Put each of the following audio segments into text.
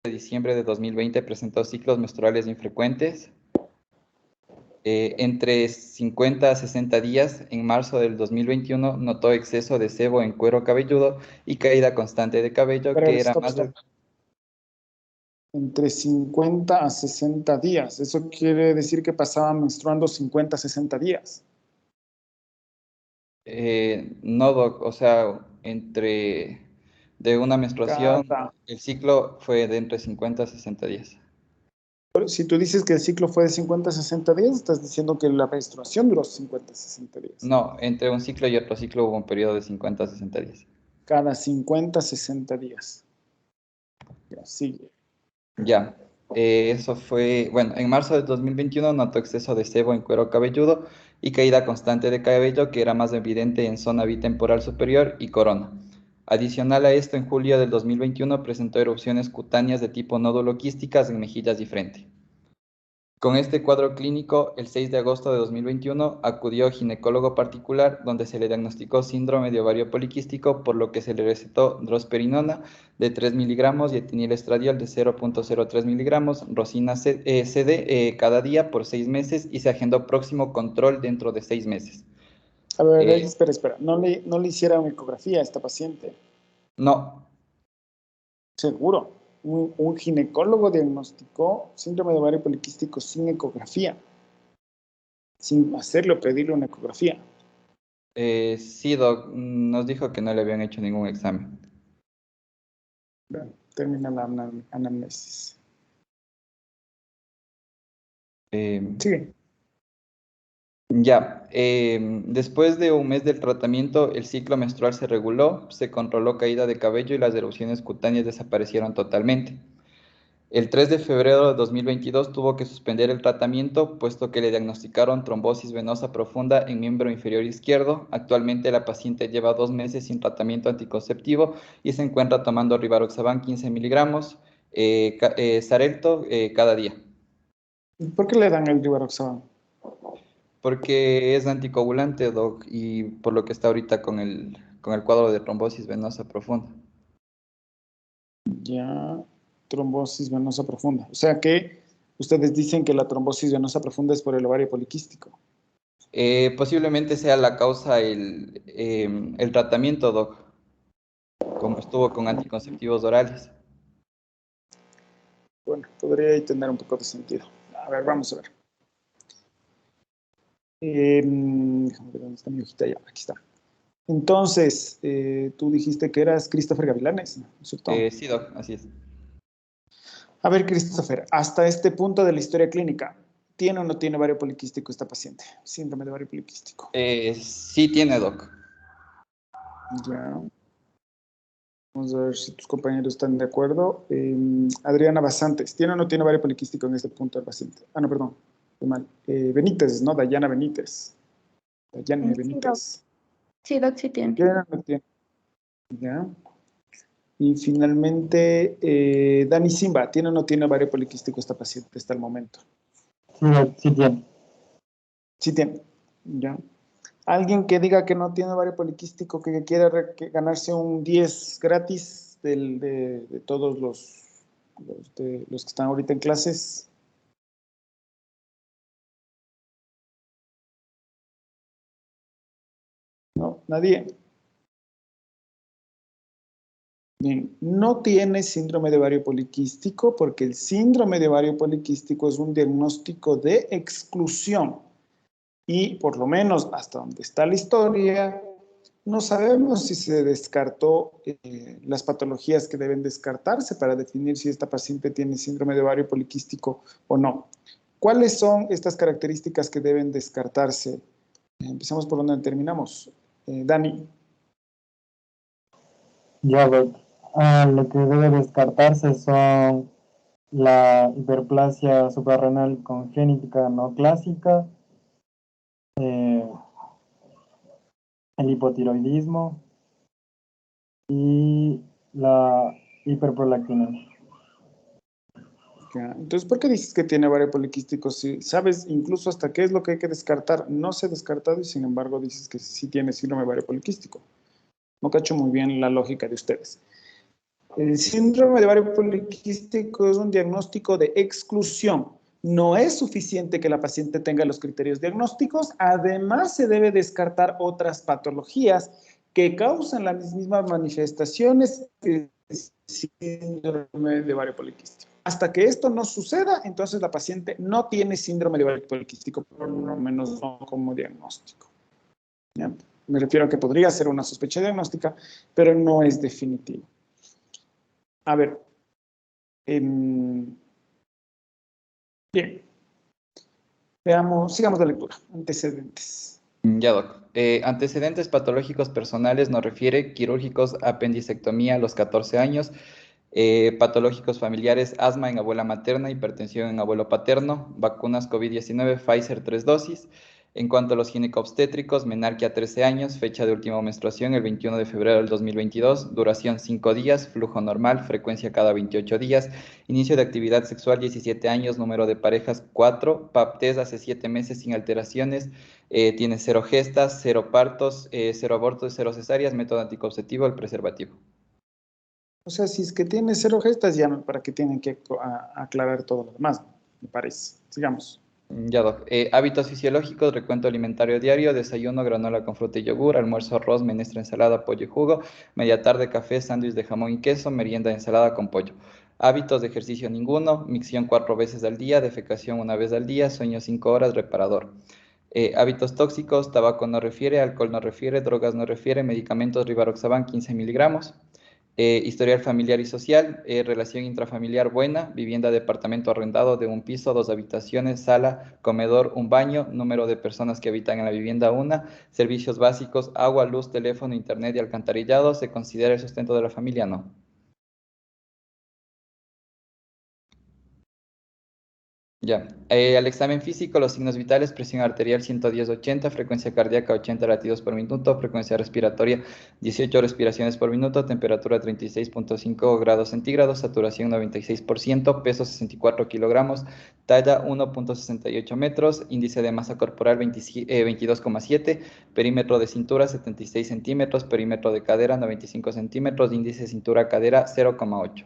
de diciembre de 2020 presentó ciclos menstruales infrecuentes. Entre 50 a 60 días, en marzo del 2021, notó exceso de sebo en cuero cabelludo y caída constante de cabello Pero, que era stop, más stop. Entre 50 a 60 días. Eso quiere decir que pasaba menstruando 50 a 60 días. No, doc, o sea, de una menstruación, Cada. el ciclo fue de entre 50 a 60 días. Pero si tú dices que el ciclo fue de 50 a 60 días, estás diciendo que la menstruación duró 50 a 60 días. No, entre un ciclo y otro ciclo hubo un periodo de 50 a 60 días. Cada 50 a 60 días. Ya, sigue. Ya, eso fue, bueno, en marzo de 2021 notó exceso de sebo en cuero cabelludo y caída constante de cabello que era más evidente en zona bitemporal superior y corona. Adicional a esto, en julio del 2021 presentó erupciones cutáneas de tipo nódulo quísticas en mejillas y frente. Con este cuadro clínico, el 6 de agosto de 2021 acudió ginecólogo particular donde se le diagnosticó síndrome de ovario poliquístico, por lo que se le recetó drosperinona de 3 miligramos y etinilestradiol de 0,03 miligramos, rosina CD cada día por 6 meses y se agendó próximo control dentro de 6 meses. A ver, Eh, espera. No le hicieron ecografía a esta paciente. no, Seguro. Un ginecólogo diagnosticó síndrome de ovario poliquístico sin ecografía. Sin hacerlo, pedirle una ecografía. sí, doc, nos dijo que no le habían hecho ningún examen. Bueno, termina la anamnesis. Eh, Sigue. Ya, después de un mes del tratamiento, el ciclo menstrual se reguló, se controló caída de cabello y las erupciones cutáneas desaparecieron totalmente. El 3 de febrero de 2022 tuvo que suspender el tratamiento, puesto que le diagnosticaron trombosis venosa profunda en miembro inferior izquierdo. Actualmente la paciente lleva 2 meses sin tratamiento anticonceptivo y se encuentra tomando Rivaroxaban 15 miligramos, Xarelto cada día, ¿Por qué le dan el Rivaroxaban? porque es anticoagulante, doc, y por lo que está ahorita con el cuadro de trombosis venosa profunda. Ya, trombosis venosa profunda. O sea que ustedes dicen que la trombosis venosa profunda es por el ovario poliquístico. Posiblemente sea la causa el tratamiento, doc, como estuvo con anticonceptivos orales. Bueno, podría ahí tener un poco de sentido. A ver, vamos a ver. Déjame ver dónde está mi hojita ya. Aquí está. Entonces, tú dijiste que eras Christopher Gavilanes, ¿no es cierto? Sí, doc, así es. A ver, Christopher, hasta este punto de la historia clínica, ¿tiene o no tiene ovario poliquístico esta paciente? Síndrome de ovario poliquístico. Sí tiene, doc. Ya. Vamos a ver si tus compañeros están de acuerdo. Adriana Basantes, ¿tiene o no tiene ovario poliquístico en este punto del paciente? Ah, no, perdón, estoy mal. Benítez, ¿no? Dayana Benítez. Dayana Sí, doc. Benítez. Sí, doc, sí tiene. ¿Tiene o no tiene? Ya. Y finalmente, Dani Simba, ¿tiene o no tiene ovario poliquístico esta paciente hasta el momento? Sí, sí tiene. Sí tiene. Ya. Alguien que diga que no tiene ovario poliquístico, que quiera ganarse un 10 gratis de todos los que están ahorita en clases. No, nadie. Bien, no tiene síndrome de ovario poliquístico porque el síndrome de ovario poliquístico es un diagnóstico de exclusión y por lo menos hasta donde está la historia, no sabemos si se descartó las patologías que deben descartarse para definir si esta paciente tiene síndrome de ovario poliquístico o no. ¿Cuáles son estas características que deben descartarse? Empezamos por donde terminamos. Dani. Ya, doc. Lo que debe descartarse son la hiperplasia suprarrenal congénita no clásica, eh, el hipotiroidismo y la hiperprolactinemia. Entonces, ¿por qué dices que tiene ovario poliquístico? Si sabes incluso hasta qué es lo que hay que descartar, no se ha descartado y sin embargo dices que sí tiene síndrome de ovario poliquístico. No cacho muy bien la lógica de ustedes. El síndrome de ovario poliquístico es un diagnóstico de exclusión. No es suficiente que la paciente tenga los criterios diagnósticos, además se debe descartar otras patologías que causan las mismas manifestaciones que el síndrome de ovario poliquístico. Hasta que esto no suceda, entonces la paciente no tiene síndrome de ovario poliquístico, por lo menos no como diagnóstico. ¿Ya? Me refiero a que podría ser una sospecha diagnóstica, pero no es definitivo. A ver, bien, veamos, sigamos la lectura. Antecedentes. Ya, doc. Antecedentes patológicos personales nos refiere quirúrgicos, apendicectomía a los 14 años, patológicos familiares, asma en abuela materna, hipertensión en abuelo paterno, vacunas COVID-19, Pfizer 3 dosis. En cuanto a los ginecobstétricos, menarquia 13 años, fecha de última menstruación el 21 de febrero del 2022, duración 5 días, flujo normal, frecuencia cada 28 días, inicio de actividad sexual 17 años, número de parejas 4, pap test hace 7 meses sin alteraciones, tiene 0 gestas, 0 partos, 0 abortos, 0 cesáreas, método anticonceptivo, el preservativo. O sea, si es que tiene 0 gestas, ya para que tienen que aclarar todo lo demás, me parece. Sigamos. Ya, doc. Hábitos fisiológicos, recuento alimentario diario, desayuno, granola con fruta y yogur, almuerzo, arroz, menestra, ensalada, pollo y jugo, media tarde, café, sándwich de jamón y queso, merienda, ensalada con pollo. Hábitos de ejercicio ninguno, micción 4 veces al día, defecación 1 vez al día, sueño 5 horas, reparador. Hábitos tóxicos, tabaco no refiere, alcohol no refiere, drogas no refiere, medicamentos Rivaroxaban 15 miligramos. Historial familiar y social, relación intrafamiliar buena, vivienda departamento arrendado de un piso, 2 habitaciones, sala, comedor, un baño, número de personas que habitan en la vivienda una, servicios básicos, agua, luz, teléfono, internet y alcantarillado, ¿se considera el sustento de la familia? No. Ya. Al examen físico, los signos vitales, presión arterial 110/80, frecuencia cardíaca 80 latidos por minuto, frecuencia respiratoria 18 respiraciones por minuto, temperatura 36.5 grados centígrados, saturación 96%, peso 64 kilogramos, talla 1.68 metros, índice de masa corporal 22,7, perímetro de cintura 76 centímetros, perímetro de cadera 95 centímetros, índice de cintura-cadera 0,8.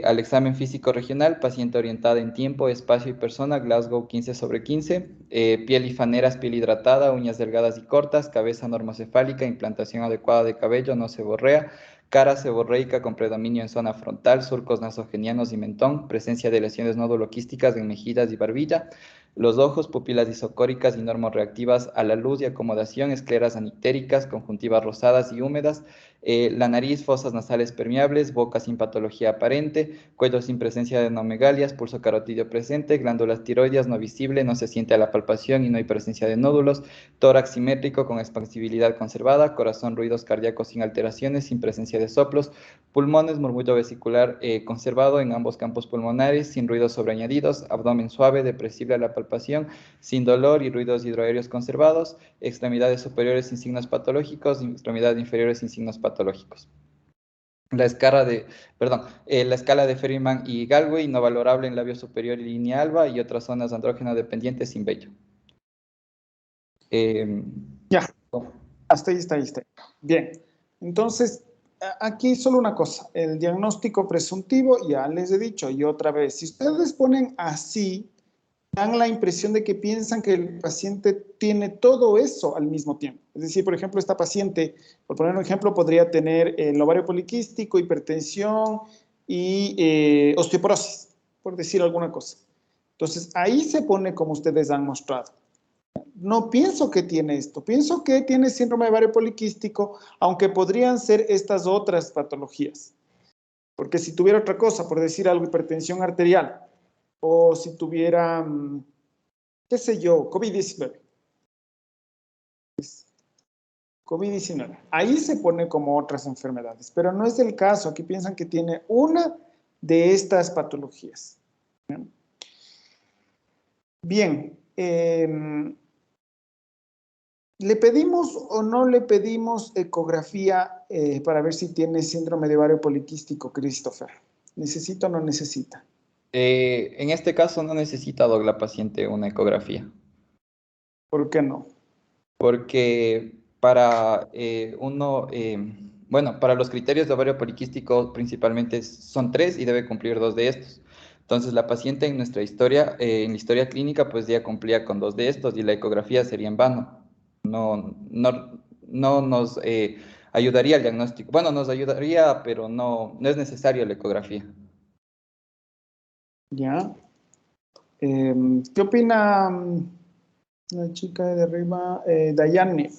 Al examen físico regional, paciente orientada en tiempo, espacio y persona, Glasgow 15/15, piel y faneras, piel hidratada, uñas delgadas y cortas, cabeza normocefálica, implantación adecuada de cabello, no seborrea, cara seborreica con predominio en zona frontal, surcos nasogenianos y mentón, presencia de lesiones nódulo-quísticas en mejillas y barbilla, los ojos, pupilas disocóricas y normorreactivas a la luz y acomodación, escleras anictéricas, conjuntivas rosadas y húmedas, la nariz, fosas nasales permeables, boca sin patología aparente, cuello sin presencia de nomegalias, pulso carotidio presente, glándulas tiroideas no visible, no se siente a la palpación y no hay presencia de nódulos, tórax simétrico con expansibilidad conservada, corazón, ruidos cardíacos sin alteraciones, sin presencia de soplos, pulmones, murmullo vesicular conservado en ambos campos pulmonares, sin ruidos sobreañadidos, abdomen suave, depresible a la palpación, sin dolor y ruidos hidroaéreos conservados, extremidades superiores sin signos patológicos, extremidades inferiores sin signos patológicos. La escala de Ferryman y Galway, no valorable en labio superior y línea alba y otras zonas andrógeno dependientes sin vello. Ya, hasta ahí está. Bien, entonces, aquí solo una cosa, el diagnóstico presuntivo, ya les he dicho, y otra vez, si ustedes ponen así, dan la impresión de que piensan que el paciente tiene todo eso al mismo tiempo. Es decir, por ejemplo, esta paciente, por poner un ejemplo, podría tener el ovario poliquístico, hipertensión y osteoporosis, por decir alguna cosa. Entonces, ahí se pone como ustedes han mostrado. No pienso que tiene esto, pienso que tiene síndrome de ovario poliquístico, aunque podrían ser estas otras patologías. Porque si tuviera otra cosa, por decir algo, hipertensión arterial, o si tuviera, qué sé yo, COVID-19. COVID-19. Ahí se pone como otras enfermedades, pero no es el caso. Aquí piensan que tiene una de estas patologías. Bien. ¿Le pedimos o no le pedimos ecografía para ver si tiene síndrome de ovario poliquístico, Christopher? ¿Necesita o no necesita? En este caso no necesita, doc, la paciente una ecografía, ¿Por qué no? porque para uno bueno, para los criterios de ovario poliquístico principalmente son tres y debe cumplir dos de estos. Entonces, la paciente en nuestra historia, en la historia clínica, pues ya cumplía con dos de estos y la ecografía sería en vano. No nos ayudaría el diagnóstico. Bueno, nos ayudaría, pero no es necesario la ecografía. ¿Ya? ¿Qué opina la chica de arriba? Dayane.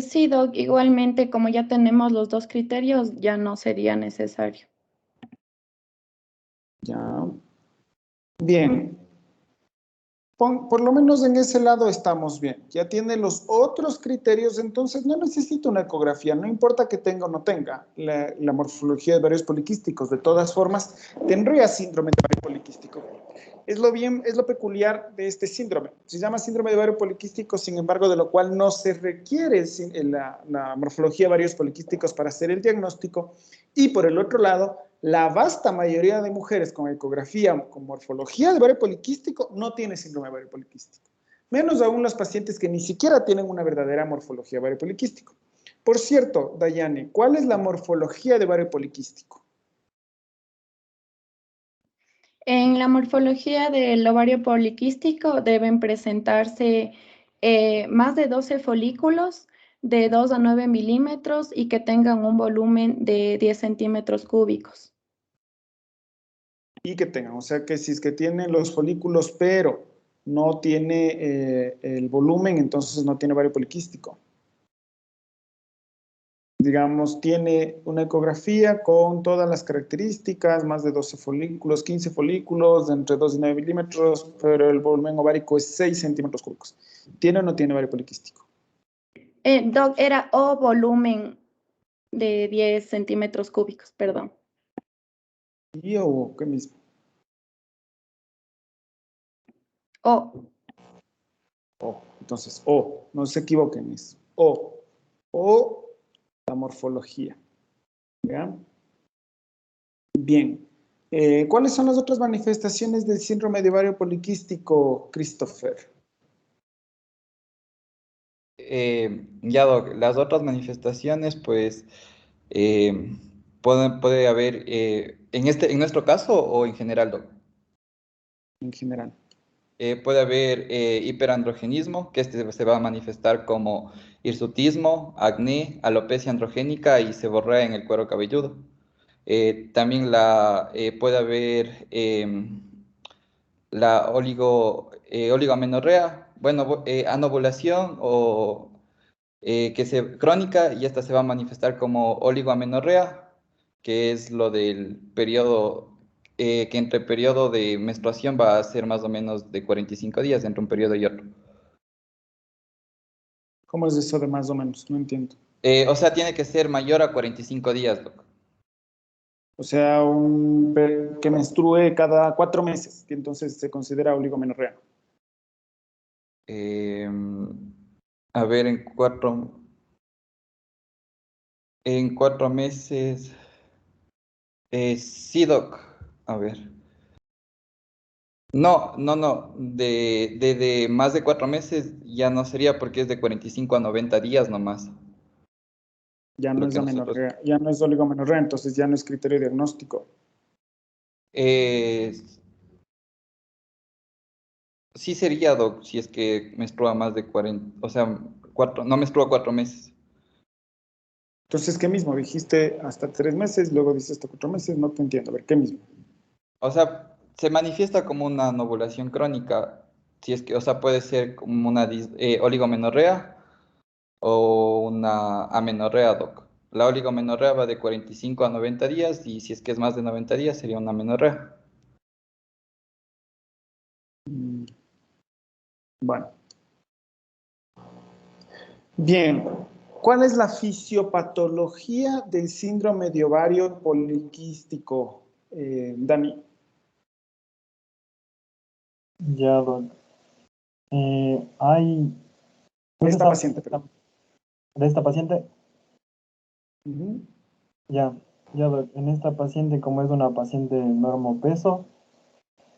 Sí, Doc, igualmente, como ya tenemos los dos criterios, ya no sería necesario. Ya. Bien. Por lo menos en ese lado estamos bien. Ya tiene los otros criterios, entonces no necesita una ecografía, no importa que tenga o no tenga la morfología de varios poliquísticos. De todas formas, tendría síndrome de ovario poliquístico. Es lo peculiar de este síndrome. Se llama síndrome de ovario poliquístico, sin embargo, de lo cual no se requiere la morfología de varios poliquísticos para hacer el diagnóstico. Y por el otro lado, la vasta mayoría de mujeres con ecografía, con morfología de ovario poliquístico, no tiene síndrome de ovario poliquístico. Menos aún los pacientes que ni siquiera tienen una verdadera morfología de ovario poliquístico. Por cierto, Dayane, ¿cuál es la morfología de ovario poliquístico? En la morfología del ovario poliquístico deben presentarse más de 12 folículos de 2 a 9 milímetros y que tengan un volumen de 10 centímetros cúbicos. Y que tengan, o sea que si es que tiene los folículos, pero no tiene el volumen, entonces no tiene ovario poliquístico. Digamos, tiene una ecografía con todas las características, más de 12 folículos, 15 folículos, de entre 2 y 9 milímetros, pero el volumen ovárico es 6 centímetros cúbicos. ¿Tiene o no tiene ovario poliquístico? Doc, era O volumen de 10 centímetros cúbicos, perdón. ¿Y o qué mismo? O. Entonces, O, no se equivoquen, es O, la morfología. ¿Ya? Bien. ¿Cuáles son las otras manifestaciones del síndrome de ovario poliquístico, Christopher? Ya, Doc, las otras manifestaciones, pues, eh, puede haber, en nuestro caso o en general, Doc. En general. Puede haber hiperandrogenismo, que este se va a manifestar como hirsutismo, acné, alopecia androgénica y seborrea en el cuero cabelludo. También puede haber la oligamenorrea, bueno, anovulación o crónica, y esta se va a manifestar como oligoamenorrea, que es lo del periodo, que entre periodo de menstruación va a ser más o menos de 45 días entre un periodo y otro. ¿Cómo es eso de más o menos? No entiendo. O sea, tiene que ser mayor a 45 días, loco. O sea, que menstrue cada 4 meses, que entonces se considera oligomenorrea. Eh, a ver, en 4 meses. Sí, Doc. A ver. No. De más de 4 meses ya no sería porque es de 45 a 90 días nomás. Ya no Lo es que nosotros. amenorrea, ya no es oligomenorrea, entonces ya no es criterio diagnóstico. eh, sí sería, Doc, si es que menstrua más de 40. O sea, no menstrua 4 meses. Entonces, ¿qué mismo? Dijiste hasta 3 meses, luego dices hasta 4 meses, no te entiendo. A ver, ¿qué mismo? O sea, se manifiesta como una anovulación crónica. Si es que, o sea, puede ser como una oligomenorrea o una amenorrea, Doc. La oligomenorrea va de 45 a 90 días y si es que es más de 90 días sería una amenorrea. Mm, Bueno, bien. ¿Cuál es la fisiopatología del síndrome de ovario poliquístico, Dani? Ya, Doc. Hay, De ¿usted esta sabe paciente, perdón. de esta paciente? Ujú. Ya, Doc. En esta paciente, como es una paciente normopeso,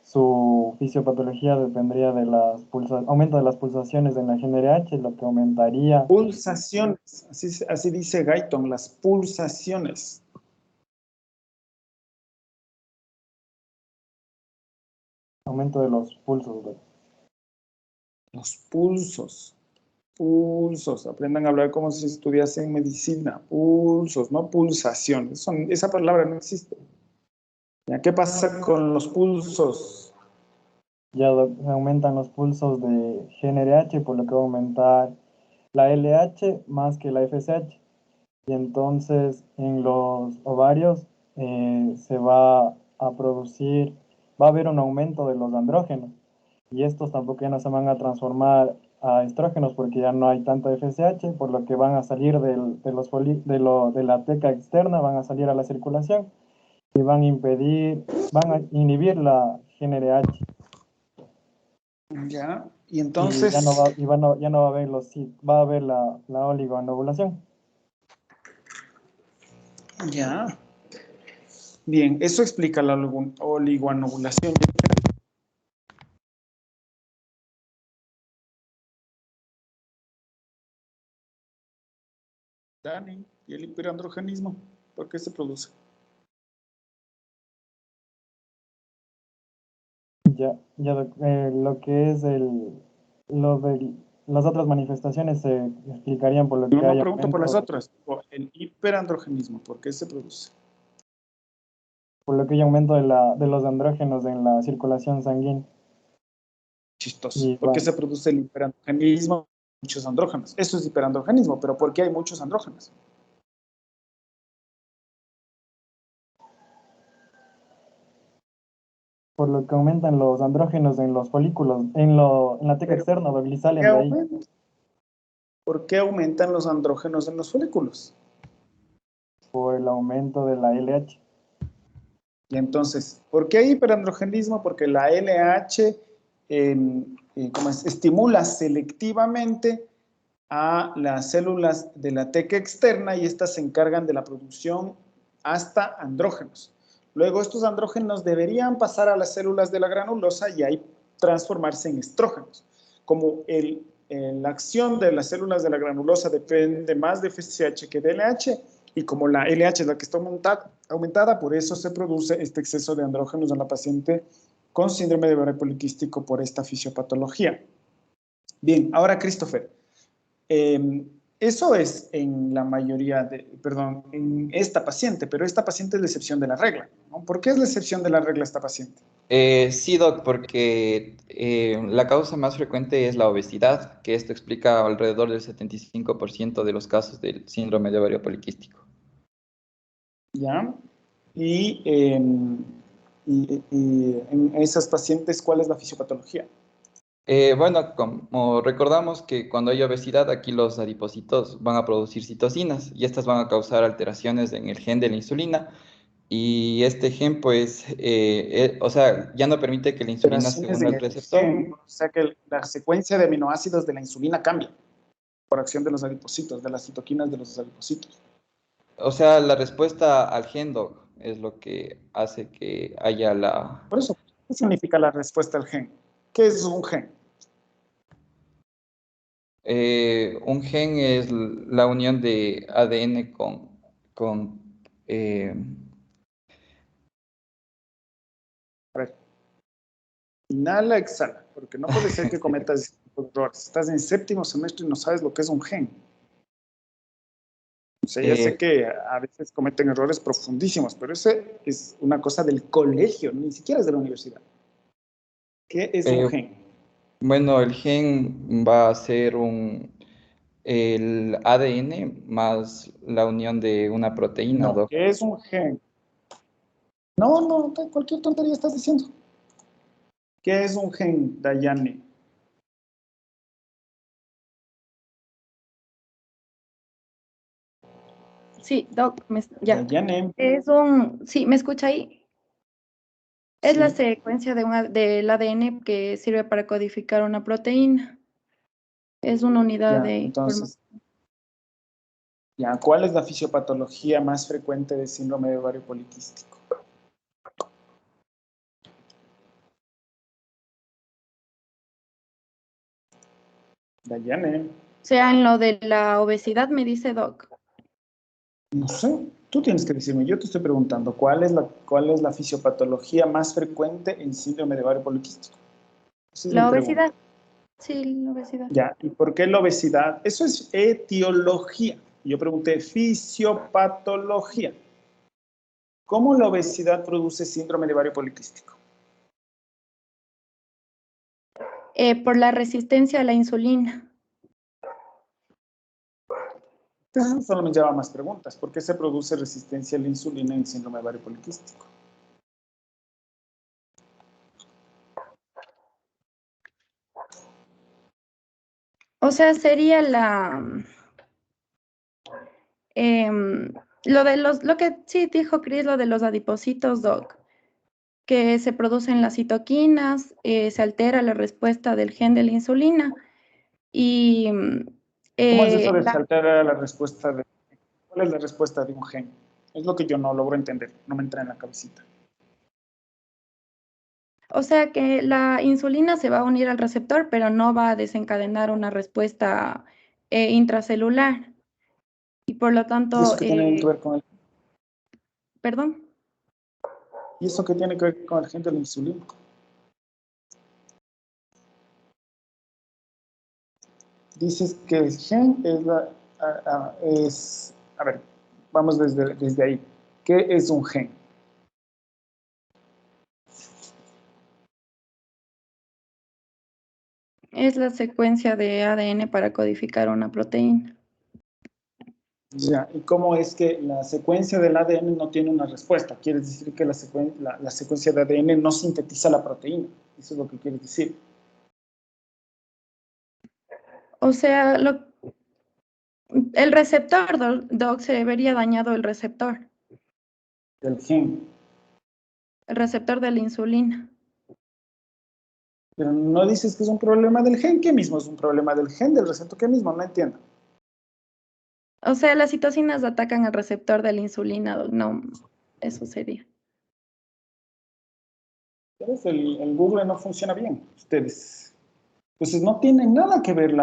su fisiopatología dependería de aumento de las pulsaciones en la GNRH, lo que aumentaría Pulsaciones, así dice Guyton, las pulsaciones. aumento de los pulsos. Los pulsos. Pulsos. Aprendan a hablar como si estudiasen medicina. Pulsos, no pulsaciones. Esa palabra no existe. ¿Ya? ¿Qué pasa con los pulsos? Ya aumentan los pulsos de GNRH, por lo que va a aumentar la LH más que la FSH. Y entonces en los ovarios se va a producir, va a haber un aumento de los andrógenos. Y estos tampoco ya no se van a transformar a estrógenos porque ya no hay tanta FSH, por lo que van a salir de la teca externa, van a salir a la circulación y van a inhibir la GNRH. ¿Ya? Y Y ya no entonces, va, ya no va a haber va a haber la oligoanovulación. ya. Bien, eso explica la oligoanovulación. Dani, ¿y el hiperandrogenismo? ¿Por qué se produce? Lo que es las otras manifestaciones se explicarían por lo Yo que no hay pregunto por las aumento, otras. El hiperandrogenismo, ¿por qué se produce? por lo que hay aumento de los andrógenos en la circulación sanguínea. Chistoso. Y ¿Por qué se produce el hiperandrogenismo? Muchos andrógenos. Eso es hiperandrogenismo, pero ¿por qué hay muchos andrógenos? por lo que aumentan los andrógenos en los folículos, en la teca Pero, externa, donde ¿por qué salen de ahí, ¿por qué aumentan los andrógenos en los folículos? por el aumento de la LH. Y entonces, ¿por qué hay hiperandrogenismo? Porque la LH estimula selectivamente a las células de la teca externa y estas se encargan de la producción hasta andrógenos. Luego estos andrógenos deberían pasar a las células de la granulosa y ahí transformarse en estrógenos. Como la acción de las células de la granulosa depende más de FSH que de LH, y como la LH es la que está aumentada, por eso se produce este exceso de andrógenos en la paciente con síndrome de ovario poliquístico por esta fisiopatología. Bien, ahora Christopher, eso es en la mayoría perdón, en esta paciente, pero esta paciente es la excepción de la regla, ¿no? ¿Por qué es la excepción de la regla esta paciente? Sí, Doc, porque la causa más frecuente es la obesidad, que esto explica alrededor del 75% de los casos del síndrome de ovario poliquístico. ¿Ya? Y, en esas pacientes, ¿cuál es la fisiopatología? Bueno, como recordamos que cuando hay obesidad, aquí los adipocitos van a producir citocinas y estas van a causar alteraciones en el gen de la insulina y este gen, pues, o sea, ya no permite que la insulina se Alteraciones una en al el receptor. gen, o sea que la secuencia de aminoácidos de la insulina cambia por acción de los adipocitos, de las citoquinas de los adipocitos. O sea, la respuesta al gen, Doc, es lo que hace que haya Por eso, ¿qué significa la respuesta al gen? ¿Qué es un gen? un gen es la unión de ADN con eh, A ver, inhala, exhala, porque no puede ser que cometas errores. Estás en séptimo semestre y no sabes lo que es un gen. O sea, ya sé eh, que a veces cometen errores profundísimos, pero eso es una cosa del colegio, ni siquiera es de la universidad. ¿Qué es un eh, gen? bueno, el gen va a ser el ADN más la unión de una proteína, No, Doc. ¿qué es un gen? No, no, cualquier tontería estás diciendo. ¿Qué es un gen, Dayane? Sí, Doc, ya. Dayane, Sí, ¿me escucha ahí? Es la sí, secuencia del ADN que sirve para codificar una proteína. Es una unidad ya, de entonces, información. ya, ¿cuál es la fisiopatología más frecuente de síndrome de ovario poliquístico? Dayane, O sea, en lo de la obesidad me dice Doc. no sé, tú tienes que decirme, yo te estoy preguntando, cuál es la fisiopatología más frecuente en síndrome de ovario poliquístico? Esa es mi La pregunta. obesidad. Sí, la obesidad. Ya, ¿y por qué la obesidad? Eso es etiología. Yo pregunté fisiopatología. ¿Cómo la obesidad produce síndrome de ovario poliquístico? Por la resistencia a la insulina. Entonces, solo me lleva más preguntas. ¿Por qué se produce resistencia a la insulina en síndrome de ovario poliquístico? O sea, sería lo que sí dijo Chris, lo de los adipocitos, Doc, que se producen las citoquinas, se altera la respuesta del gen de la insulina y ¿Cómo es eso de la saltar a la respuesta de... ¿Cuál es la respuesta de un gen? Es lo que yo no logro entender, no me entra en la cabecita. O sea que la insulina se va a unir al receptor, pero no va a desencadenar una respuesta intracelular. Y por lo ¿Y eso tanto, qué tiene que ver con el, perdón, ¿y eso qué tiene que ver con el gen de la insulina? Dices que el gen es a ver, vamos desde ahí. ¿Qué es un gen? es la secuencia de ADN para codificar una proteína. Ya, ¿y cómo es que la secuencia del ADN no tiene una respuesta? Quieres decir que la secuencia de ADN no sintetiza la proteína. Eso es lo que quieres decir. O sea, el receptor, Doc, se vería dañado el receptor Del gen. de la insulina. Pero no dices que es un problema del gen, ¿qué mismo es un problema del gen, del receptor, qué mismo? No entiendo. O sea, las citocinas atacan al receptor de la insulina, Doc. No, eso sería. ¿Sabes? El Google no funciona bien, ustedes. Entonces no tiene nada que ver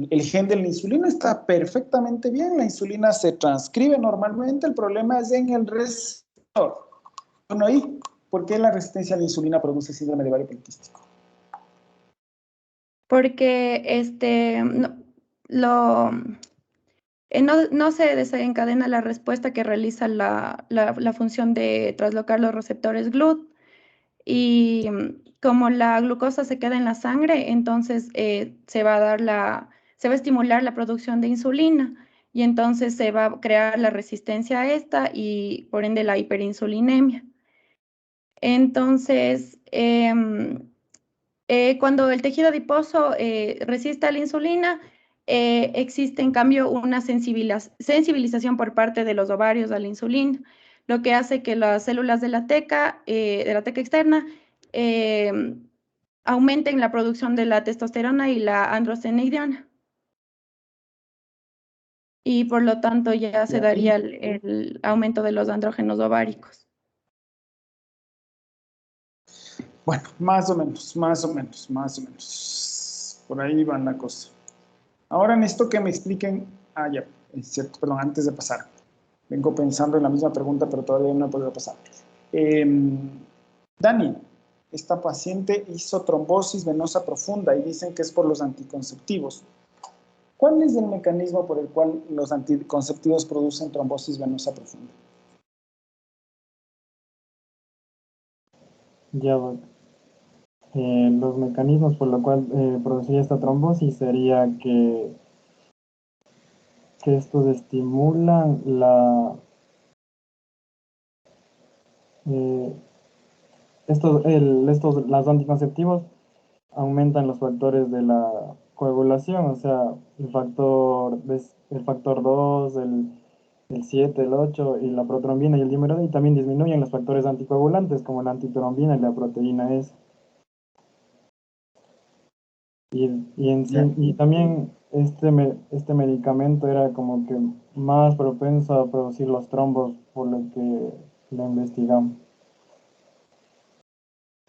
el gen de la insulina, está perfectamente bien, la insulina se transcribe normalmente, el problema es en el receptor. Bueno, ahí, ¿por qué la resistencia a la insulina produce síndrome de ovario poliquístico? Porque no se desencadena la respuesta que realiza la función de traslocar los receptores GLUT y como la glucosa se queda en la sangre, entonces se va a estimular la producción de insulina y entonces se va a crear la resistencia a esta y por ende la hiperinsulinemia. Entonces, cuando el tejido adiposo resiste a la insulina, existe en cambio una sensibilización por parte de los ovarios a la insulina, lo que hace que las células de la teca externa, eh, aumenten la producción de la testosterona y la androstenediona. Y por lo tanto ya se daría el aumento de los andrógenos ováricos. Bueno, más o menos. Por ahí va la cosa. Ahora necesito que me expliquen, ya, es cierto, perdón, antes de pasar. Vengo pensando en la misma pregunta, pero todavía no he podido pasar. Dani, esta paciente hizo trombosis venosa profunda y dicen que es por los anticonceptivos. ¿Cuál es el mecanismo por el cual los anticonceptivos producen trombosis venosa profunda? Ya, Doc. Los mecanismos por los cuales produciría esta trombosis sería que estos estimulan eh, los anticonceptivos aumentan los factores de la coagulación, o sea, el factor 2, el 7, el 8 y la protrombina y el dímero D, y también disminuyen los factores anticoagulantes como la antitrombina y la proteína S. Y también este medicamento era como que más propenso a producir los trombos, por lo que lo investigamos.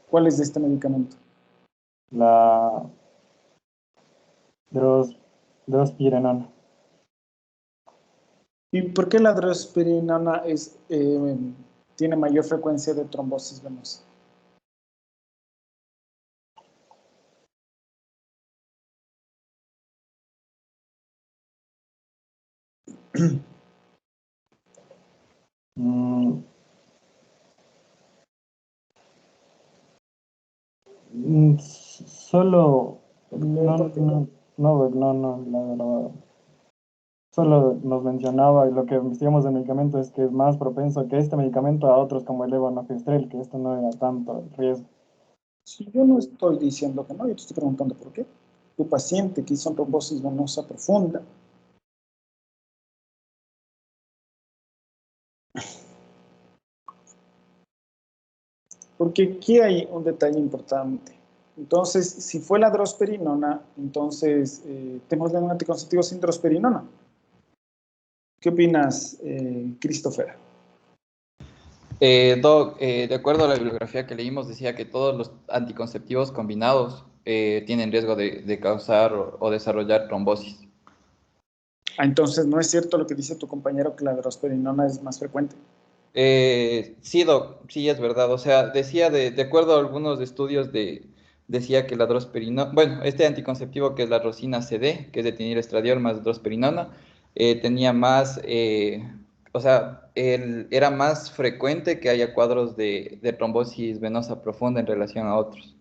¿Cuál es este medicamento? La drospirenona. ¿Y por qué la drospirenona tiene mayor frecuencia de trombosis venosa? Solo, ¿Por qué? solo nos mencionaba, y lo que investigamos del medicamento es que es más propenso que este medicamento a otros como el levonorgestrel, que esto no era tanto el riesgo. Si yo no estoy diciendo que no, yo te estoy preguntando por qué. Tu paciente que hizo trombosis venosa profunda. Porque aquí hay un detalle importante. Entonces, si fue la drosperinona, entonces tenemos un anticonceptivo sin drosperinona. ¿Qué opinas, Christopher? Doc, de acuerdo a la bibliografía que leímos, decía que todos los anticonceptivos combinados tienen riesgo de causar o desarrollar trombosis. Entonces, ¿no es cierto lo que dice tu compañero que la drosperinona es más frecuente? Sí, Doc, sí es verdad. O sea, decía de acuerdo a algunos estudios decía que la drosperinona, bueno, este anticonceptivo que es la Rosina CD, que es de etinilestradiol más drosperinona, tenía más, o sea, era más frecuente que haya cuadros de trombosis venosa profunda en relación a otros.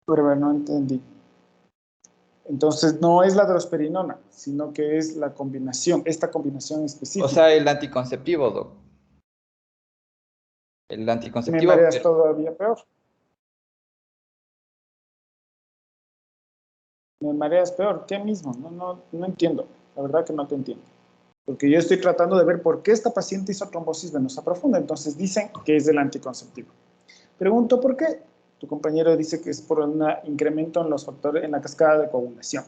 Pero bueno, no entendí. Entonces, no es la drosperinona, sino que es la combinación, esta combinación O específica. sea, el anticonceptivo, Doc. El Me anticonceptivo, mareas todavía peor. Me mareas peor. ¿Qué mismo? No entiendo. La verdad que no te entiendo. Porque yo estoy tratando de ver por qué esta paciente hizo trombosis venosa profunda. Entonces dicen que es del anticonceptivo. Pregunto por qué. Tu compañero dice que es por un incremento en los factores, en la cascada de coagulación.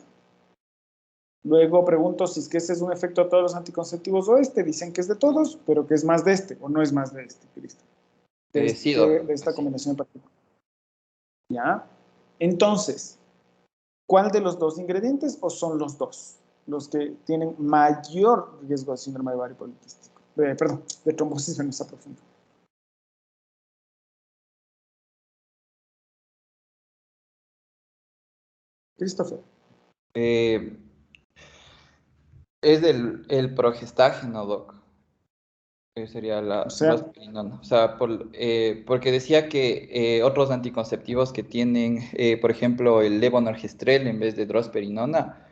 Luego pregunto si es que ese es un efecto de todos los anticonceptivos o este. Dicen que es de todos, pero que es más de este, o no es más de este, Cristo. sí, Doc. De esta combinación en particular. ¿Ya? Entonces, ¿cuál de los dos ingredientes o son los dos los que tienen mayor riesgo de síndrome de ovario poliquístico? Perdón, de trombosis venosa profunda. Christopher. Eh, es el progestágeno, Doc. Que sería O la sea, drosperinona. O sea, porque decía que otros anticonceptivos que tienen, por ejemplo, el levonorgestrel en vez de drosperinona,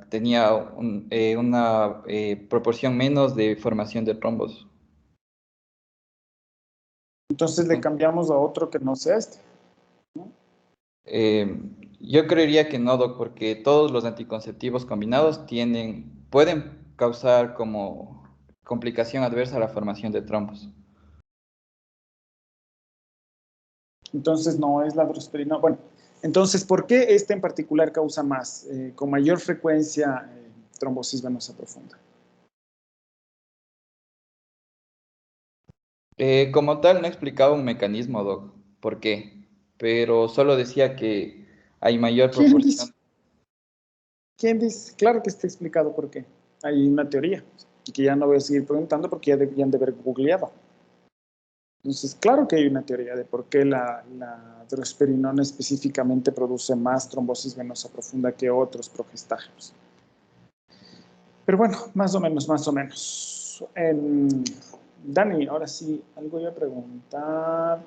tenía una proporción menos de formación de trombos. entonces le cambiamos a otro que no sea este, ¿no? Yo creería que no, Doc, porque todos los anticonceptivos combinados pueden causar como complicación adversa la formación de trombos. Entonces no es la drosperinona. Bueno, entonces, ¿por qué este en particular causa más, con mayor frecuencia, trombosis venosa profunda? Como tal, no explicaba un mecanismo, Doc, por qué, pero solo decía que hay mayor ¿Quién dice? proporción. ¿Quién dice? Claro que está explicado por qué. Hay una teoría, y que ya no voy a seguir preguntando porque ya deberían de haber googleado. Entonces, claro que hay una teoría de por qué la drosperinona específicamente produce más trombosis venosa profunda que otros progestágenos. Pero bueno, más o menos, más o menos. Dani, ahora sí, algo voy a preguntar.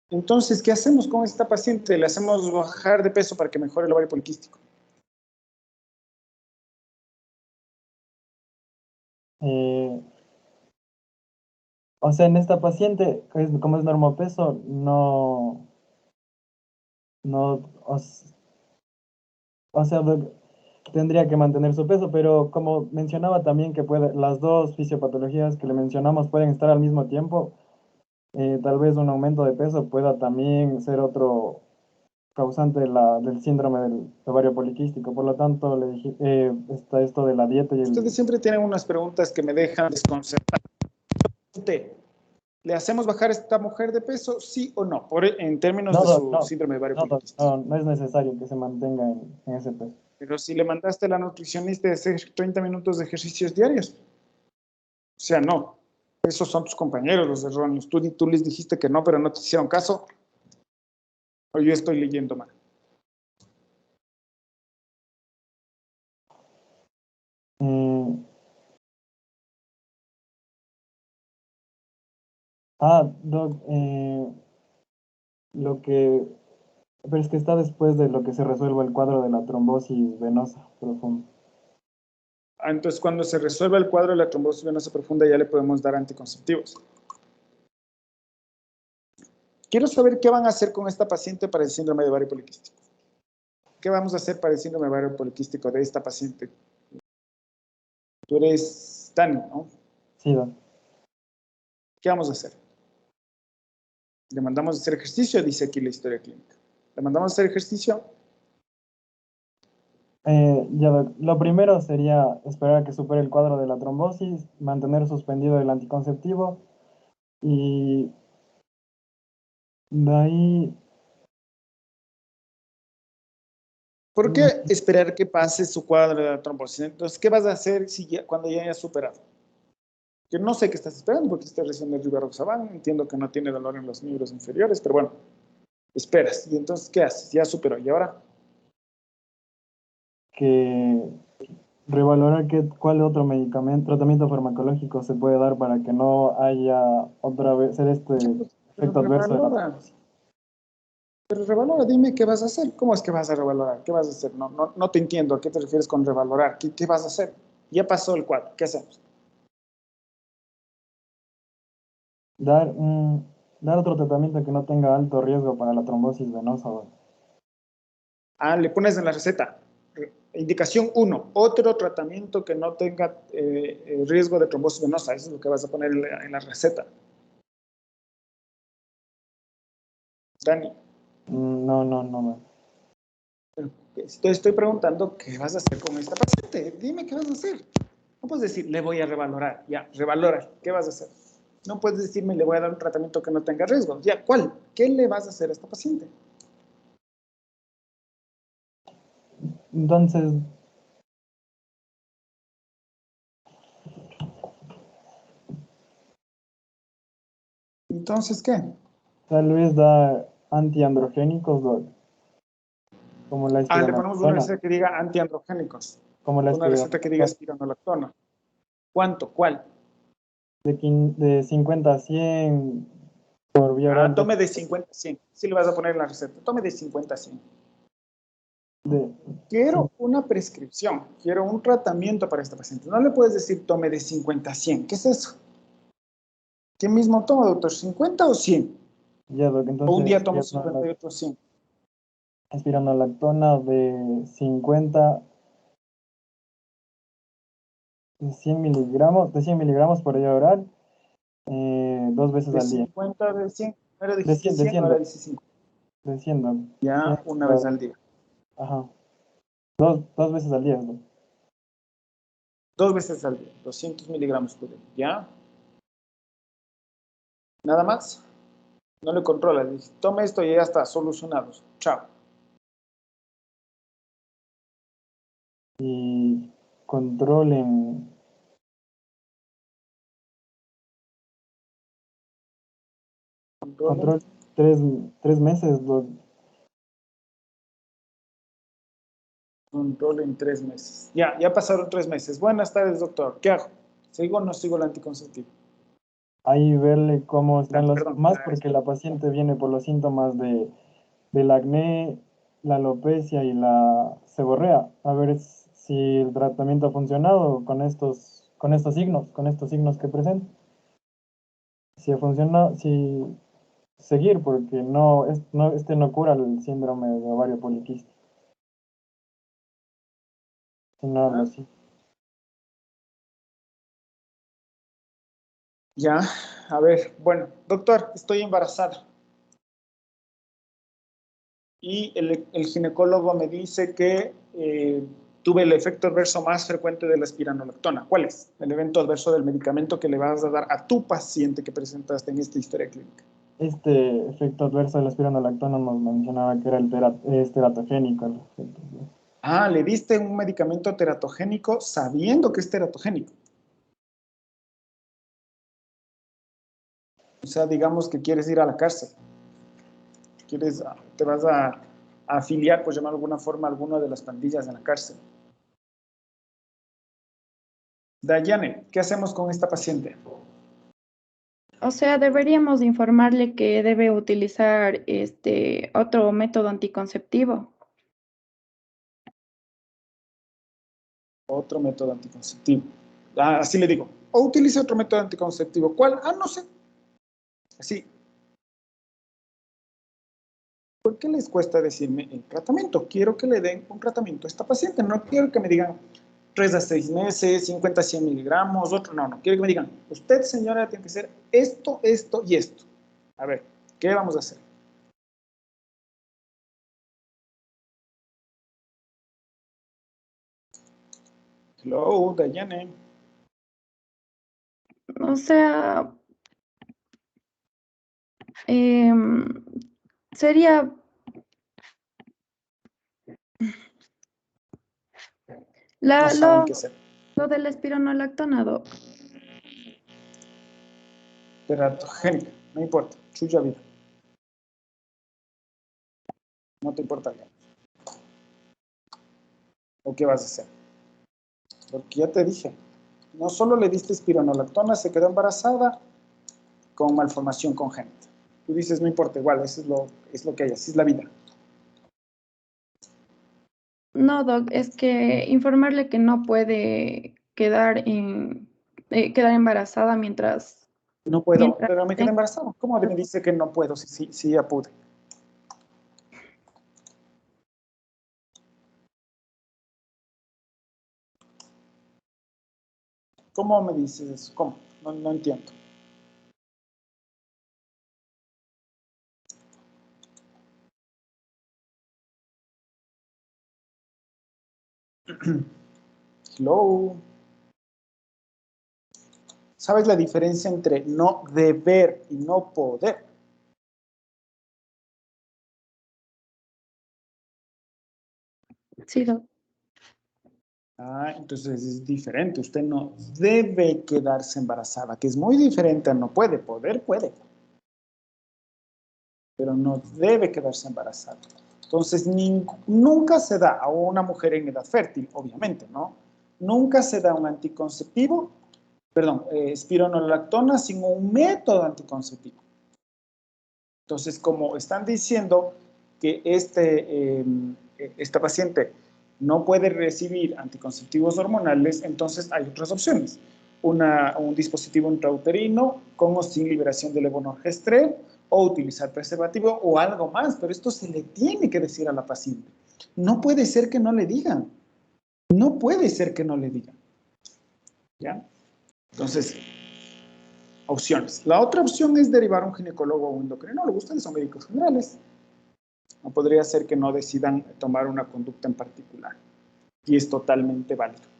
Entonces, ¿qué hacemos con esta paciente? ¿Le hacemos bajar de peso para que mejore el ovario poliquístico? Eh, o sea, en esta paciente, como es normopeso, no, o sea, tendría que mantener su peso, pero como mencionaba también que las dos fisiopatologías que le mencionamos pueden estar al mismo tiempo, tal vez un aumento de peso pueda también ser otro causante del síndrome del ovario poliquístico. Por lo tanto, está esto de la dieta y Ustedes siempre tienen unas preguntas que me dejan desconcertado. ¿Le hacemos bajar a esta mujer de peso, sí o no? En términos No, de su no, síndrome de ovario no, poliquístico. no es necesario que se mantenga en ese peso. Pero si le mandaste a la nutricionista a hacer 30 minutos de ejercicios diarios. O sea, no. Esos son tus compañeros los erróneos. Tú les dijiste que no, pero no te hicieron caso. O yo estoy leyendo mal. Doc, pero es que está después de lo que se resuelva el cuadro de la trombosis venosa profunda. Entonces, cuando se resuelva el cuadro de la trombosis venosa profunda, ya le podemos dar anticonceptivos. Quiero saber qué van a hacer con esta paciente para el síndrome de ovario poliquístico. ¿Qué vamos a hacer para el síndrome de ovario poliquístico de esta paciente? Tú eres Dani, ¿no? Sí, Doc. ¿Qué vamos a hacer? Le mandamos a hacer ejercicio, dice aquí la historia clínica. Le mandamos a hacer ejercicio. Ya, Doc. Lo primero sería esperar a que supere el cuadro de la trombosis, mantener suspendido el anticonceptivo y de ahí... ¿Por qué esperar que pase su cuadro de la trombosis? Entonces, ¿qué vas a hacer cuando ya hayas superado? Yo no sé qué estás esperando porque estás recién del rivaroxaban. Entiendo que no tiene dolor en los miembros inferiores, pero bueno, esperas. ¿Y entonces qué haces? Ya superó. ¿Y ahora? que revalorar cuál otro tratamiento farmacológico se puede dar para que no haya otra vez efecto adverso de la trombosis. Pero revalora, dime qué vas a hacer. ¿Cómo es que vas a revalorar? ¿Qué vas a hacer? No te entiendo. ¿A qué te refieres con revalorar? ¿Qué vas a hacer? Ya pasó el cuadro. ¿Qué hacemos? Dar otro tratamiento que no tenga alto riesgo para la trombosis venosa. Le pones en la receta. Indicación 1. Otro tratamiento que no tenga riesgo de trombosis venosa. Eso es lo que vas a poner en la receta. Dani. No. Te estoy preguntando qué vas a hacer con esta paciente. Dime qué vas a hacer. No puedes decir, le voy a revalorar. Ya, revalora. ¿Qué vas a hacer? No puedes decirme, le voy a dar un tratamiento que no tenga riesgo. Ya, ¿cuál? ¿Qué le vas a hacer a esta paciente? Entonces, ¿qué? tal vez dar antiandrogénicos, como la Le ponemos una espironolactona. receta que diga antiandrogénicos. Como la Una receta que diga espironolactona. espironolactona. ¿Cuánto? ¿Cuál? De 50 a 100 por vía oral. Tome de 50 a 100. Sí le vas a poner en la receta. Tome de 50 a 100. Quiero una prescripción. Quiero un tratamiento para esta paciente. No le puedes decir tome de 50 a 100. ¿Qué es eso? ¿Qué mismo toma, doctor? ¿50 o 100? Ya, entonces, o un día tomo 50 y otro 100. Espironolactona de 50 de 100 miligramos por vía oral, 2 veces De al día. 50, de 100. Ahora De dijiste 100, 100, ahora dice 50. De 100, Ya, 100, una vez al día. Ajá. Dos veces al día, ¿no? 2 veces al día. 200 miligramos por día. ¿Ya? ¿Nada más? No le controlas. Dice, tome esto y ya está, solucionado. Chao. Y controlen. Control 3 meses, Control en 3 meses. Ya pasaron 3 meses. Buenas tardes, doctor. ¿Qué hago? ¿Sigo o no sigo el anticonceptivo? Ahí verle cómo están Perdón. más porque la paciente viene por los síntomas del acné, la alopecia y la seborrea. A ver si el tratamiento ha funcionado con estos signos que presenta. Si ha funcionado, si seguir, porque este no cura el síndrome de ovario poliquístico. Si no hablo así. Ya, a ver, bueno, doctor, estoy embarazada. Y el ginecólogo me dice que tuve el efecto adverso más frecuente de la espironolactona. ¿Cuál es? El evento adverso del medicamento que le vas a dar a tu paciente que presentaste en esta historia clínica. Este efecto adverso de la espironolactona nos mencionaba que era es teratogénico. El efecto adverso. Ah, le diste un medicamento teratogénico sabiendo que es teratogénico. O sea, digamos que quieres ir a la cárcel. Te vas a afiliar, por llamar de alguna forma, a alguna de las pandillas en la cárcel. Dayane, ¿qué hacemos con esta paciente? O sea, deberíamos informarle que debe utilizar otro método anticonceptivo. Otro método anticonceptivo. Ah, así le digo. O utilice otro método anticonceptivo. ¿Cuál? Ah, no sé. Así. ¿Por qué les cuesta decirme el tratamiento? Quiero que le den un tratamiento a esta paciente. No quiero que me digan 3 a 6 meses, 50 a 100 miligramos, otro. No, no. Quiero que me digan, usted, señora, tiene que hacer esto, esto y esto. A ver, ¿qué vamos a hacer? Hello, Dayane. O sea, sería No saben qué hacer. lo del espironolactona, doc. Teratogénica, no importa. Chuya vida. No te importa. ¿O qué vas a hacer? Porque ya te dije, no solo le diste espironolactona, se quedó embarazada con malformación congénita. Tú dices, no importa, igual, eso es lo que hay, así es la vida. No, doc, es que informarle que no puede quedar embarazada mientras... No puedo, mientras pero me quedé embarazada. ¿Cómo me dice que no puedo? Sí, ya pude. ¿Cómo me dices eso? ¿Cómo? No entiendo. Hello. ¿Sabes la diferencia entre no deber y no poder? Sí, doc. Ah, entonces es diferente. Usted no debe quedarse embarazada, que es muy diferente a no puede. Poder puede, pero no debe quedarse embarazada. Entonces, nunca se da a una mujer en edad fértil, obviamente, ¿no? Nunca se da un anticonceptivo, espironolactona sin un método anticonceptivo. Entonces, como están diciendo que esta paciente no puede recibir anticonceptivos hormonales, entonces hay otras opciones. Un dispositivo intrauterino con o sin liberación de levonorgestrel, o utilizar preservativo o algo más, pero esto se le tiene que decir a la paciente. No puede ser que no le digan. No puede ser que no le digan. ¿Ya? Entonces, opciones. La otra opción es derivar a un ginecólogo o un endocrinólogo. Ustedes son médicos generales. No podría ser que no decidan tomar una conducta en particular. Y es totalmente válido.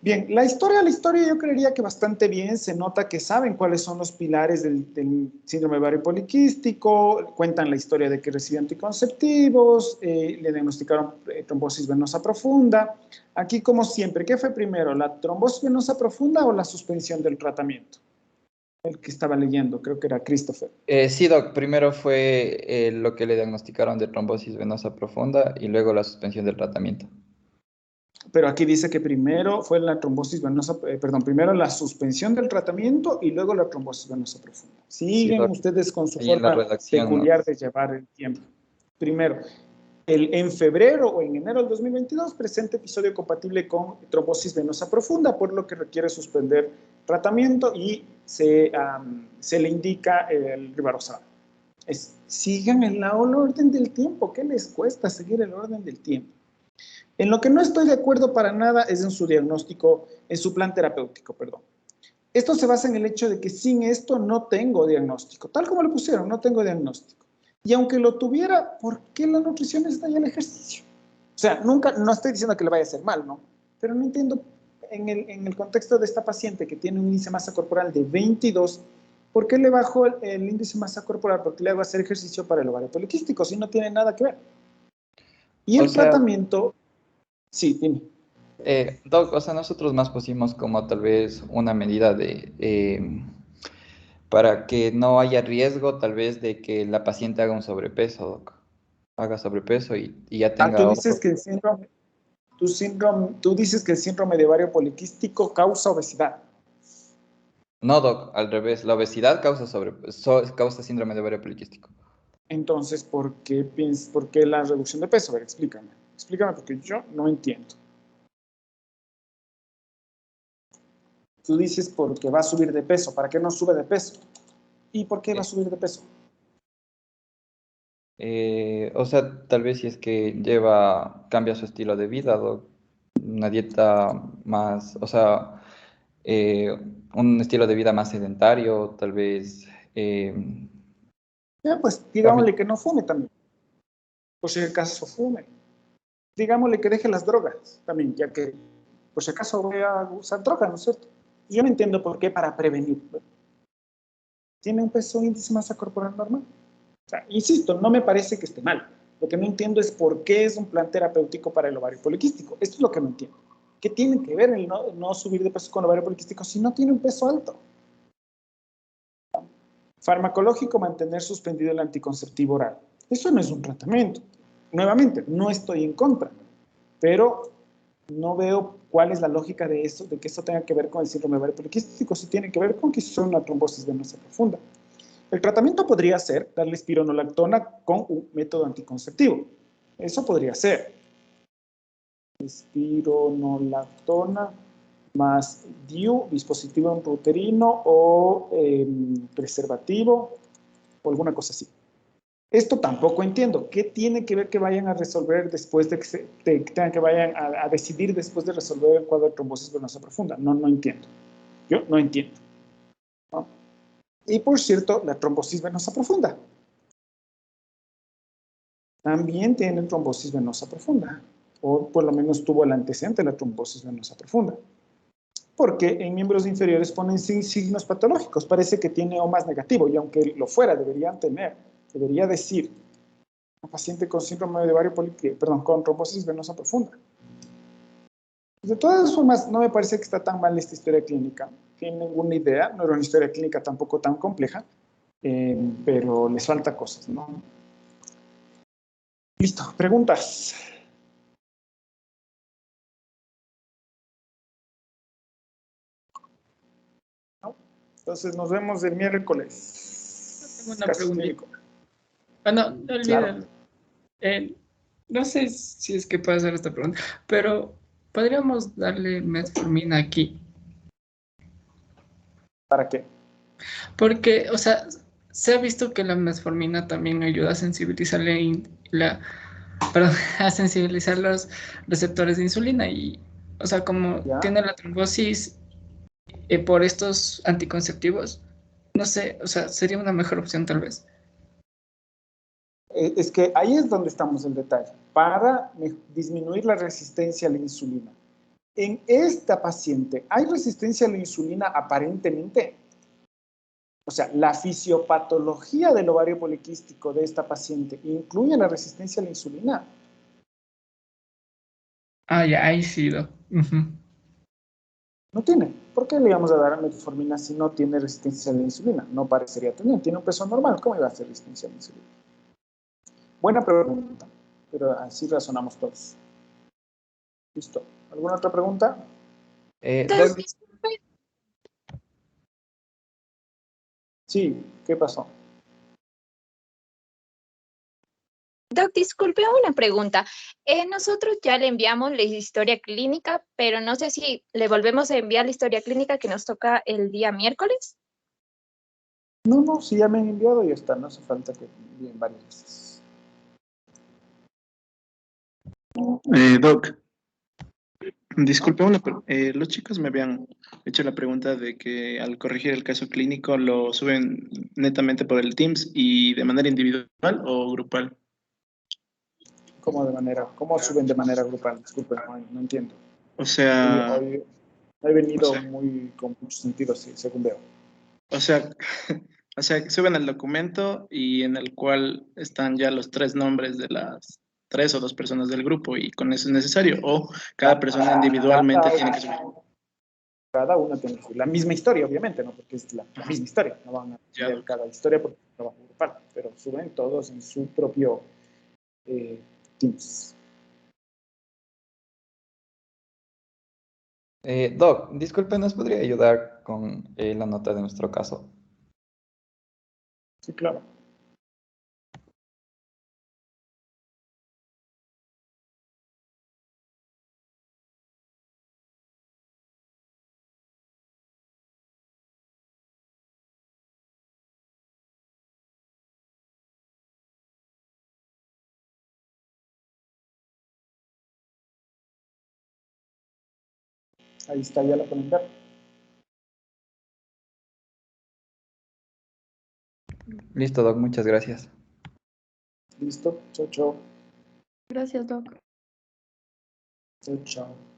Bien, la historia yo creería que bastante bien. Se nota que saben cuáles son los pilares del síndrome de ovario poliquístico, cuentan la historia de que recibió anticonceptivos, le diagnosticaron trombosis venosa profunda. Aquí, como siempre, ¿qué fue primero, la trombosis venosa profunda o la suspensión del tratamiento? El que estaba leyendo, creo que era Christopher. Sí, doc, primero fue lo que le diagnosticaron de trombosis venosa profunda y luego la suspensión del tratamiento. Pero aquí dice que primero fue la trombosis venosa, primero la suspensión del tratamiento y luego la trombosis venosa profunda. Siguen Sí, ustedes con su ahí en la forma redacción, ¿no? peculiar de llevar el tiempo. Primero, en febrero o en enero del 2022 presenta episodio compatible con trombosis venosa profunda, por lo que requiere suspender tratamiento y se le indica el rivaroxaban. Sigan el orden del tiempo. ¿Qué les cuesta seguir el orden del tiempo? En lo que no estoy de acuerdo para nada es en su diagnóstico, en su plan terapéutico, perdón. Esto se basa en el hecho de que sin esto no tengo diagnóstico. Tal como lo pusieron, no tengo diagnóstico. Y aunque lo tuviera, ¿por qué la nutrición está y el ejercicio? O sea, nunca, no estoy diciendo que le vaya a hacer mal, ¿no? Pero no entiendo, en el contexto de esta paciente que tiene un índice de masa corporal de 22, ¿por qué le bajo el índice de masa corporal? ¿Por qué le hago hacer ejercicio para el ovario poliquístico? Si no tiene nada que ver. Y O el sea, tratamiento, sí, dime. Doc, o sea, nosotros más pusimos como tal vez una medida para que no haya riesgo tal vez de que la paciente haga un sobrepeso, Doc. Haga sobrepeso y ya Ah, tú tenga dices otro. que el síndrome, tú dices que el síndrome de ovario poliquístico causa obesidad. No, Doc, al revés. La obesidad causa síndrome de ovario poliquístico. Entonces, por qué la reducción de peso? A ver, explícame. Explícame porque yo no entiendo. Tú dices porque va a subir de peso. ¿Para qué no sube de peso? ¿Y por qué va a Eh, subir de peso? o sea, tal vez si es que cambia su estilo de vida, Doc. Una dieta más, o sea, eh, un estilo de vida más sedentario, tal vez. Ya, pues Cambie- digámosle que no fume también. Por si acaso fume. Digámosle que deje las drogas también, ya que por si acaso voy a usar drogas, ¿no es cierto? Yo no entiendo por qué para prevenir. Tiene un peso índice masa corporal normal. O sea, insisto, no me parece que esté mal. Lo que no entiendo es por qué es un plan terapéutico para el ovario poliquístico. Esto es lo que no entiendo. ¿Qué tiene que ver el no subir de peso con el ovario poliquístico si no tiene un peso alto? Farmacológico, mantener suspendido el anticonceptivo oral. Eso no es un tratamiento. Nuevamente, no estoy en contra, pero no veo cuál es la lógica de eso, de que esto tenga que ver con el síndrome ovario poliquístico, si tiene que ver con que son una trombosis venosa profunda. El tratamiento podría ser darle espironolactona con un método anticonceptivo. Eso podría ser. Espironolactona más DIU, dispositivo intrauterino o preservativo o alguna cosa así. Esto tampoco entiendo. ¿Qué tiene que ver que vayan a resolver después de que tengan que vayan a decidir después de resolver el cuadro de trombosis venosa profunda? No, no entiendo. Yo no entiendo, ¿no? Y por cierto, la trombosis venosa profunda. También tienen trombosis venosa profunda, o por lo menos tuvo el antecedente de la trombosis venosa profunda. Porque en miembros inferiores ponen signos patológicos. Parece que tiene O más negativo, y aunque lo fuera, debería decir, un paciente con síndrome de ovario poliquístico, perdón, con trombosis venosa profunda. De todas formas, no me parece que está tan mal esta historia clínica. No tiene ninguna idea, no era una historia clínica tampoco tan compleja, pero les falta cosas, ¿no? Listo, preguntas. ¿No? Entonces nos vemos el Tengo miércoles. una Caso preguntita. clínico. Ah, no, no Claro. olvídalo. No sé si es que puedo hacer esta pregunta, pero podríamos darle metformina aquí. ¿Para qué? Porque, o sea, se ha visto que la metformina también ayuda a sensibilizar perdón, a sensibilizar los receptores de insulina y, o sea, como ¿Ya? tiene la trombosis por estos anticonceptivos, no sé, o sea, sería una mejor opción tal vez. Es que ahí es donde estamos en detalle, para disminuir la resistencia a la insulina. En esta paciente, ¿hay resistencia a la insulina aparentemente? O sea, la fisiopatología del ovario poliquístico de esta paciente incluye la resistencia a la insulina. Ah, ya, ahí sí, Ujú. No tiene. ¿Por qué le íbamos a dar metformina si no tiene resistencia a la insulina? No parecería tener. Tiene un peso normal. ¿Cómo iba a hacer resistencia a la insulina? Buena pregunta, pero así razonamos todos. Listo. ¿Alguna otra pregunta? Doc, Doc, disculpe, Sí, ¿qué pasó? Doc, disculpe una pregunta. Nosotros ya le enviamos la historia clínica, pero no sé si le volvemos a enviar la historia clínica que nos toca el día miércoles. No, no, si ya me han enviado y ya está. No hace falta que me envíen varias veces. Doc, disculpe, los chicos me habían hecho la pregunta de que al corregir el caso clínico lo suben netamente por el Teams y de manera individual o grupal. ¿Cómo suben de manera grupal? Disculpen, no entiendo. O sea, Hoy he venido o sea, con mucho sentido, sí, según veo. o sea, o sea, suben el documento y en el cual están ya los 3 nombres de las 3 o 2 personas del grupo y con eso es necesario. O cada persona individualmente tiene que subir. Cada uno tiene la misma historia, obviamente, ¿no? Porque es la misma historia. No van a Ya, ver cada historia porque es un trabajo grupal, pero suben todos en su propio Teams. Doc, disculpe, ¿nos podría ayudar con la nota de nuestro caso? Sí, claro. Ahí está ya la comentar. Listo, Doc, muchas gracias. Listo. Chao, chao. Gracias, Doc. Chao, chao.